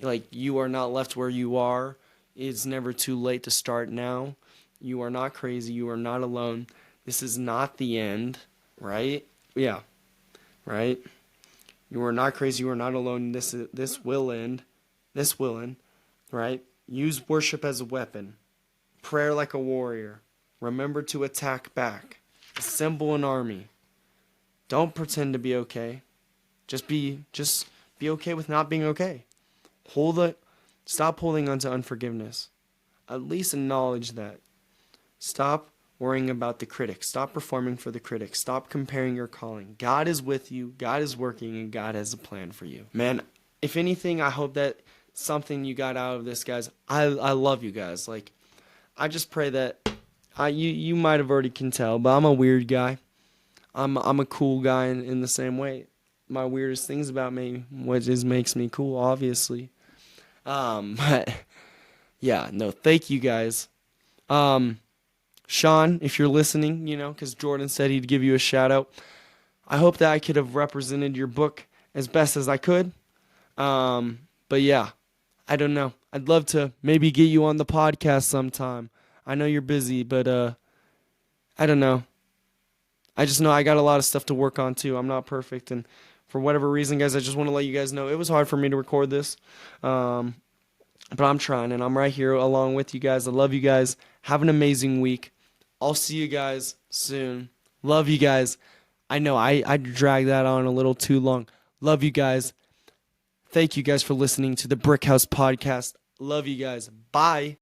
like, you are not left where you are. It's never too late to start now. You are not crazy. You are not alone. This is not the end, right? Yeah, right. You are not crazy. You are not alone. This will end. This will end, right? Use worship as a weapon. Prayer like a warrior. Remember to attack back. Assemble an army. Don't pretend to be okay. Just be okay with not being okay. Stop holding on to unforgiveness. At least acknowledge that. Stop worrying about the critics. Stop performing for the critics. Stop comparing your calling. God is with you. God is working, and God has a plan for you. Man, if anything, I hope that something you got out of this, guys. I love you guys. Like, I just pray that you might have already can tell, but I'm a weird guy. I'm a cool guy in the same way. My weirdest things about me, what just makes me cool, obviously. But yeah, no, thank you guys. Shawn, if you're listening, because Jordan said he'd give you a shout out. I hope that I could have represented your book as best as I could. But yeah, I don't know. I'd love to maybe get you on the podcast sometime. I know you're busy, but I don't know. I just know I got a lot of stuff to work on too. I'm not perfect, and for whatever reason, guys, I just want to let you guys know it was hard for me to record this. But I'm trying, and I'm right here along with you guys. I love you guys. Have an amazing week. I'll see you guys soon. Love you guys. I know I dragged that on a little too long. Love you guys. Thank you guys for listening to the Brick House Podcast. Love you guys. Bye.